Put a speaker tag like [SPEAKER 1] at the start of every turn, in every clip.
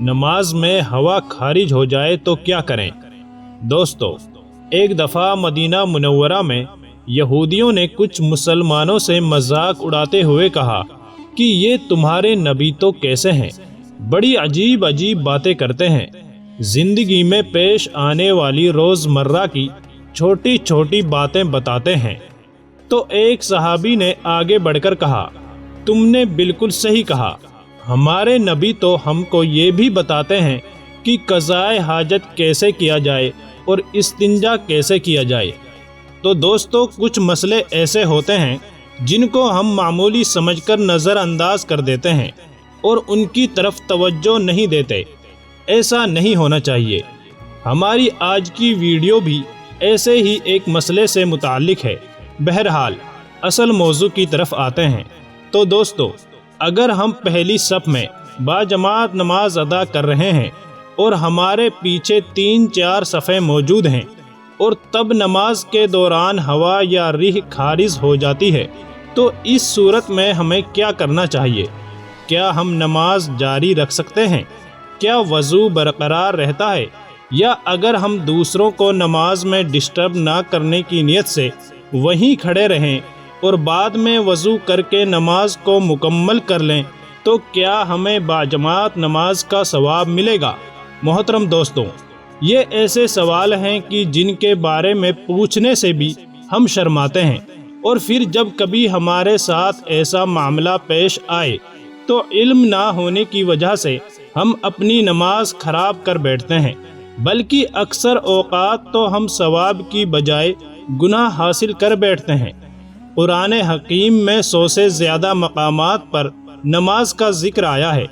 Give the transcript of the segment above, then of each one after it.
[SPEAKER 1] نماز میں ہوا خارج ہو جائے تو کیا کریں؟ دوستو، ایک دفعہ مدینہ منورہ میں یہودیوں نے کچھ مسلمانوں سے مذاق اڑاتے ہوئے کہا کہ یہ تمہارے نبی تو کیسے ہیں، بڑی عجیب عجیب باتیں کرتے ہیں، زندگی میں پیش آنے والی روزمرہ کی چھوٹی چھوٹی باتیں بتاتے ہیں۔ تو ایک صحابی نے آگے بڑھ کر کہا، تم نے بالکل صحیح کہا، ہمارے نبی تو ہم کو یہ بھی بتاتے ہیں کہ قضائے حاجت کیسے کیا جائے اور استنجا کیسے کیا جائے۔ تو دوستو، کچھ مسئلے ایسے ہوتے ہیں جن کو ہم معمولی سمجھ کر نظر انداز کر دیتے ہیں اور ان کی طرف توجہ نہیں دیتے۔ ایسا نہیں ہونا چاہیے۔ ہماری آج کی ویڈیو بھی ایسے ہی ایک مسئلے سے متعلق ہے۔ بہرحال اصل موضوع کی طرف آتے ہیں۔ تو دوستو، اگر ہم پہلی صف میں باجماعت نماز ادا کر رہے ہیں اور ہمارے پیچھے 3-4 صفیں موجود ہیں اور تب نماز کے دوران ہوا یا ریح خارج ہو جاتی ہے، تو اس صورت میں ہمیں کیا کرنا چاہیے؟ کیا ہم نماز جاری رکھ سکتے ہیں؟ کیا وضو برقرار رہتا ہے؟ یا اگر ہم دوسروں کو نماز میں ڈسٹرب نہ کرنے کی نیت سے وہیں کھڑے رہیں اور بعد میں وضو کر کے نماز کو مکمل کر لیں تو کیا ہمیں باجماعت نماز کا ثواب ملے گا؟ محترم دوستوں، یہ ایسے سوال ہیں کہ جن کے بارے میں پوچھنے سے بھی ہم شرماتے ہیں، اور پھر جب کبھی ہمارے ساتھ ایسا معاملہ پیش آئے تو علم نہ ہونے کی وجہ سے ہم اپنی نماز خراب کر بیٹھتے ہیں، بلکہ اکثر اوقات تو ہم ثواب کی بجائے گناہ حاصل کر بیٹھتے ہیں۔ قرآن حکیم میں 100 سے زیادہ مقامات پر نماز کا ذکر آیا ہے،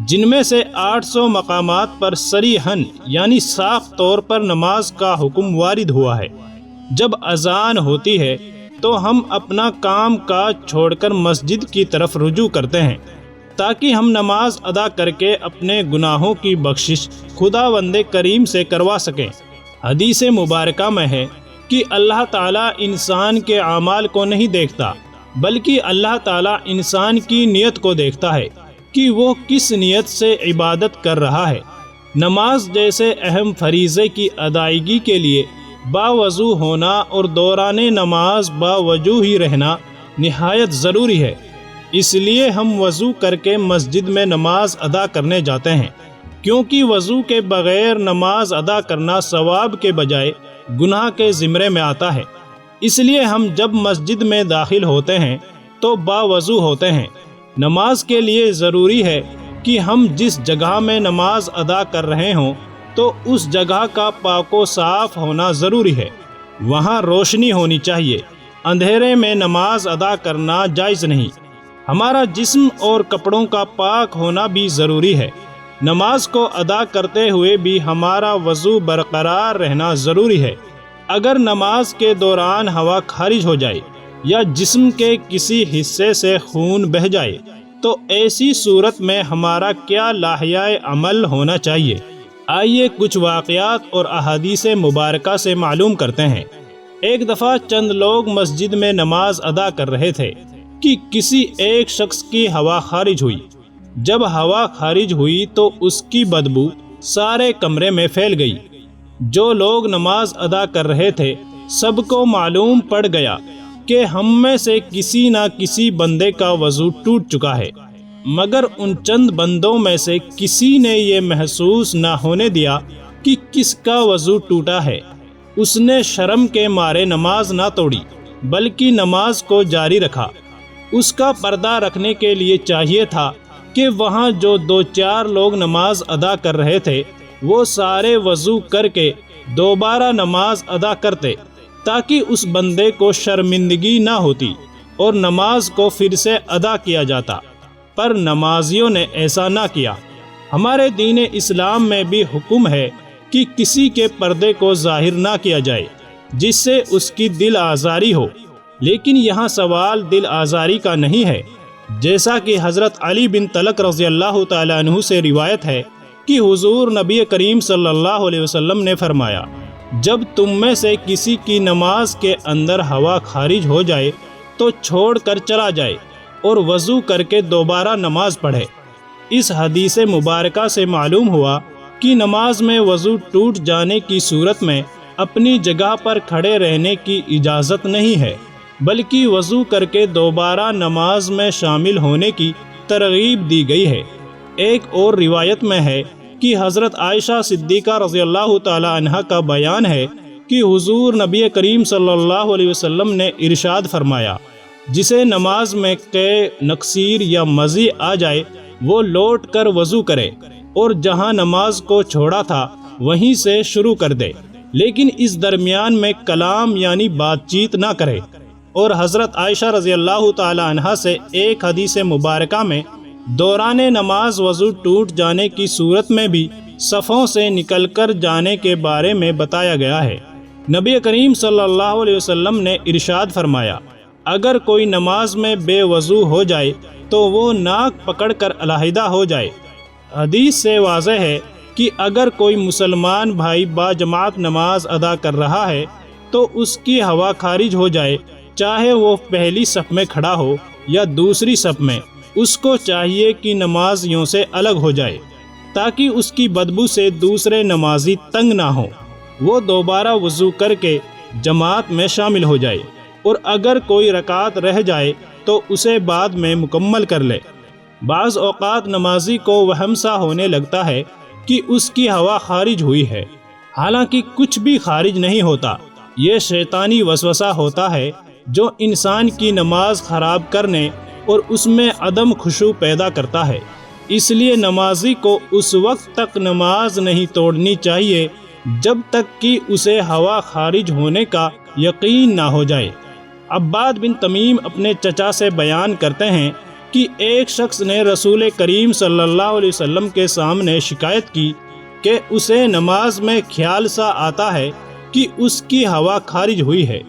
[SPEAKER 1] جن میں سے 800 مقامات پر صریحاً یعنی صاف طور پر نماز کا حکم وارد ہوا ہے۔ جب اذان ہوتی ہے تو ہم اپنا کام کاج چھوڑ کر مسجد کی طرف رجوع کرتے ہیں تاکہ ہم نماز ادا کر کے اپنے گناہوں کی بخشش خداوند کریم سے کروا سکیں۔ حدیث مبارکہ میں ہے کہ اللہ تعالیٰ انسان کے اعمال کو نہیں دیکھتا، بلکہ اللہ تعالیٰ انسان کی نیت کو دیکھتا ہے کہ وہ کس نیت سے عبادت کر رہا ہے۔ نماز جیسے اہم فریضے کی ادائیگی کے لیے باوضو ہونا اور دوران نماز باوجو ہی رہنا نہایت ضروری ہے۔ اس لیے ہم وضو کر کے مسجد میں نماز ادا کرنے جاتے ہیں، کیونکہ وضو کے بغیر نماز ادا کرنا ثواب کے بجائے گناہ کے زمرے میں آتا ہے۔ اس لیے ہم جب مسجد میں داخل ہوتے ہیں تو باوضو ہوتے ہیں۔ نماز کے لیے ضروری ہے کہ ہم جس جگہ میں نماز ادا کر رہے ہوں تو اس جگہ کا پاک و صاف ہونا ضروری ہے۔ وہاں روشنی ہونی چاہیے۔ اندھیرے میں نماز ادا کرنا جائز نہیں۔ ہمارا جسم اور کپڑوں کا پاک ہونا بھی ضروری ہے۔ نماز کو ادا کرتے ہوئے بھی ہمارا وضو برقرار رہنا ضروری ہے۔ اگر نماز کے دوران ہوا خارج ہو جائے یا جسم کے کسی حصے سے خون بہہ جائے تو ایسی صورت میں ہمارا کیا لائحہ عمل ہونا چاہیے؟ آئیے کچھ واقعات اور احادیث مبارکہ سے معلوم کرتے ہیں۔ ایک دفعہ چند لوگ مسجد میں نماز ادا کر رہے تھے کہ کسی ایک شخص کی ہوا خارج ہوئی۔ جب ہوا خارج ہوئی تو اس کی بدبو سارے کمرے میں پھیل گئی۔ جو لوگ نماز ادا کر رہے تھے سب کو معلوم پڑ گیا کہ ہم میں سے کسی نہ کسی بندے کا وضو ٹوٹ چکا ہے، مگر ان چند بندوں میں سے کسی نے یہ محسوس نہ ہونے دیا کہ کس کا وضو ٹوٹا ہے۔ اس نے شرم کے مارے نماز نہ توڑی بلکہ نماز کو جاری رکھا۔ اس کا پردہ رکھنے کے لیے چاہیے تھا کہ وہاں جو 2-4 لوگ نماز ادا کر رہے تھے وہ سارے وضو کر کے دوبارہ نماز ادا کرتے تاکہ اس بندے کو شرمندگی نہ ہوتی اور نماز کو پھر سے ادا کیا جاتا، پر نمازیوں نے ایسا نہ کیا۔ ہمارے دین اسلام میں بھی حکم ہے کہ کسی کے پردے کو ظاہر نہ کیا جائے جس سے اس کی دل آزاری ہو، لیکن یہاں سوال دل آزاری کا نہیں ہے۔ جیسا کہ حضرت علی بن طلق رضی اللہ تعالیٰ عنہ سے روایت ہے کہ حضور نبی کریم صلی اللہ علیہ وسلم نے فرمایا، جب تم میں سے کسی کی نماز کے اندر ہوا خارج ہو جائے تو چھوڑ کر چلا جائے اور وضو کر کے دوبارہ نماز پڑھے۔ اس حدیث مبارکہ سے معلوم ہوا کہ نماز میں وضو ٹوٹ جانے کی صورت میں اپنی جگہ پر کھڑے رہنے کی اجازت نہیں ہے، بلکہ وضو کر کے دوبارہ نماز میں شامل ہونے کی ترغیب دی گئی ہے۔ ایک اور روایت میں ہے کہ حضرت عائشہ صدیقہ رضی اللہ تعالی عنہا کا بیان ہے کہ حضور نبی کریم صلی اللہ علیہ وسلم نے ارشاد فرمایا، جسے نماز میں قے، نقصیر یا مزی آ جائے وہ لوٹ کر وضو کرے اور جہاں نماز کو چھوڑا تھا وہیں سے شروع کر دے، لیکن اس درمیان میں کلام یعنی بات چیت نہ کرے۔ اور حضرت عائشہ رضی اللہ تعالی عنہا سے ایک حدیث مبارکہ میں دوران نماز وضو ٹوٹ جانے کی صورت میں بھی صفوں سے نکل کر جانے کے بارے میں بتایا گیا ہے۔ نبی کریم صلی اللہ علیہ وسلم نے ارشاد فرمایا، اگر کوئی نماز میں بے وضو ہو جائے تو وہ ناک پکڑ کر علیحدہ ہو جائے۔ حدیث سے واضح ہے کہ اگر کوئی مسلمان بھائی با جماعت نماز ادا کر رہا ہے تو اس کی ہوا خارج ہو جائے، چاہے وہ پہلی صف میں کھڑا ہو یا دوسری صف میں، اس کو چاہیے کہ نمازیوں سے الگ ہو جائے تاکہ اس کی بدبو سے دوسرے نمازی تنگ نہ ہوں۔ وہ دوبارہ وضو کر کے جماعت میں شامل ہو جائے، اور اگر کوئی رکعت رہ جائے تو اسے بعد میں مکمل کر لے۔ بعض اوقات نمازی کو وہم سا ہونے لگتا ہے کہ اس کی ہوا خارج ہوئی ہے، حالانکہ کچھ بھی خارج نہیں ہوتا۔ یہ شیطانی وسوسہ ہوتا ہے جو انسان کی نماز خراب کرنے اور اس میں عدم خشوع پیدا کرتا ہے۔ اس لیے نمازی کو اس وقت تک نماز نہیں توڑنی چاہیے جب تک کہ اسے ہوا خارج ہونے کا یقین نہ ہو جائے۔ عباد بن تمیم اپنے چچا سے بیان کرتے ہیں کہ ایک شخص نے رسول کریم صلی اللہ علیہ وسلم کے سامنے شکایت کی کہ اسے نماز میں خیال سا آتا ہے کہ اس کی ہوا خارج ہوئی ہے،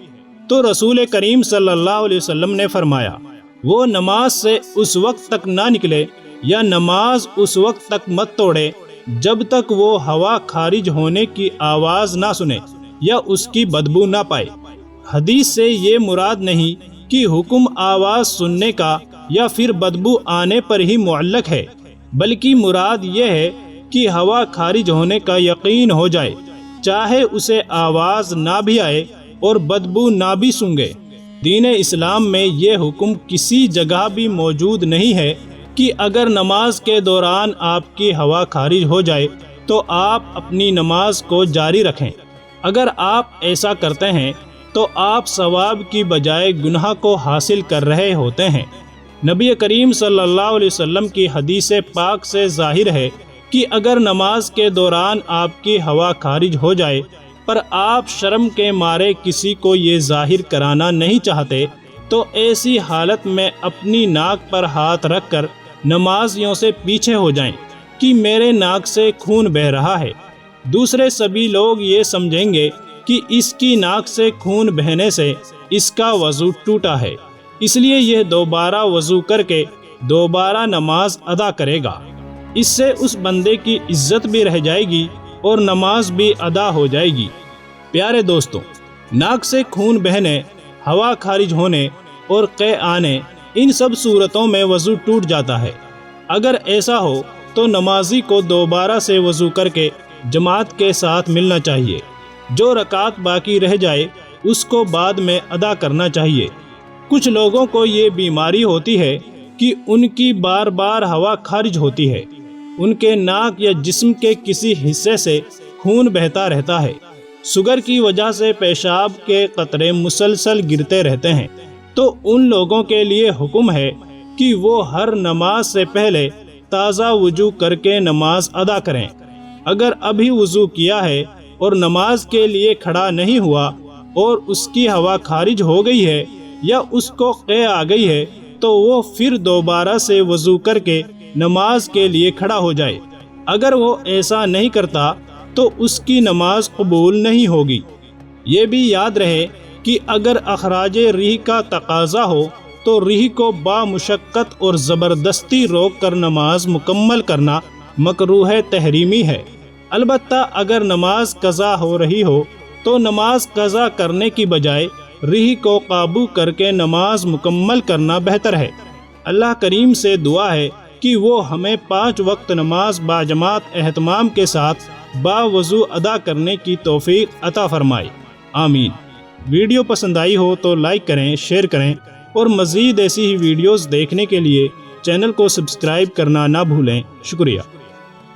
[SPEAKER 1] تو رسول کریم صلی اللہ علیہ وسلم نے فرمایا، وہ نماز سے اس وقت تک نہ نکلے یا نماز اس وقت تک مت توڑے جب تک وہ ہوا خارج ہونے کی آواز نہ سنے یا اس کی بدبو نہ پائے۔ حدیث سے یہ مراد نہیں کہ حکم آواز سننے کا یا پھر بدبو آنے پر ہی معلق ہے، بلکہ مراد یہ ہے کہ ہوا خارج ہونے کا یقین ہو جائے، چاہے اسے آواز نہ بھی آئے اور بدبو نہ بھی سونگے۔ دین اسلام میں یہ حکم کسی جگہ بھی موجود نہیں ہے کہ اگر نماز کے دوران آپ کی ہوا خارج ہو جائے تو آپ اپنی نماز کو جاری رکھیں۔ اگر آپ ایسا کرتے ہیں تو آپ ثواب کی بجائے گناہ کو حاصل کر رہے ہوتے ہیں۔ نبی کریم صلی اللہ علیہ وسلم کی حدیث پاک سے ظاہر ہے کہ اگر نماز کے دوران آپ کی ہوا خارج ہو جائے پر آپ شرم کے مارے کسی کو یہ ظاہر کرانا نہیں چاہتے تو ایسی حالت میں اپنی ناک پر ہاتھ رکھ کر نمازیوں سے پیچھے ہو جائیں کہ میرے ناک سے خون بہہ رہا ہے۔ دوسرے سبھی لوگ یہ سمجھیں گے کہ اس کی ناک سے خون بہنے سے اس کا وضو ٹوٹا ہے، اس لیے یہ دوبارہ وضو کر کے دوبارہ نماز ادا کرے گا۔ اس سے اس بندے کی عزت بھی رہ جائے گی اور نماز بھی ادا ہو جائے گی۔ پیارے دوستوں، ناک سے خون بہنے، ہوا خارج ہونے اور قے آنے، ان سب صورتوں میں وضو ٹوٹ جاتا ہے۔ اگر ایسا ہو تو نمازی کو دوبارہ سے وضو کر کے جماعت کے ساتھ ملنا چاہیے۔ جو رکعت باقی رہ جائے اس کو بعد میں ادا کرنا چاہیے۔ کچھ لوگوں کو یہ بیماری ہوتی ہے کہ ان کی بار بار ہوا خارج ہوتی ہے، ان کے ناک یا جسم کے کسی حصے سے خون بہتا رہتا ہے۔ شوگر کی وجہ سے پیشاب کے قطرے مسلسل گرتے رہتے ہیں، تو ان لوگوں کے لیے حکم ہے کہ وہ ہر نماز سے پہلے تازہ وضو کر کے نماز ادا کریں۔ اگر ابھی وضو کیا ہے اور نماز کے لیے کھڑا نہیں ہوا اور اس کی ہوا خارج ہو گئی ہے یا اس کو قے آ گئی ہے تو وہ پھر دوبارہ سے وضو کر کے نماز کے لیے کھڑا ہو جائے۔ اگر وہ ایسا نہیں کرتا تو اس کی نماز قبول نہیں ہوگی۔ یہ بھی یاد رہے کہ اگر اخراج ریح کا تقاضا ہو تو ریح کو بامشقت اور زبردستی روک کر نماز مکمل کرنا مکروہ تحریمی ہے۔ البتہ اگر نماز قضا ہو رہی ہو تو نماز قضا کرنے کی بجائے ریح کو قابو کر کے نماز مکمل کرنا بہتر ہے۔ اللہ کریم سے دعا ہے کہ کہ وہ ہمیں 5 وقت نماز باجماعت اہتمام کے ساتھ باوضو ادا کرنے کی توفیق عطا فرمائے، آمین۔ ویڈیو پسند آئی ہو تو لائک کریں، شیئر کریں اور مزید ایسی ہی ویڈیوز دیکھنے کے لیے چینل کو سبسکرائب کرنا نہ بھولیں۔ شکریہ۔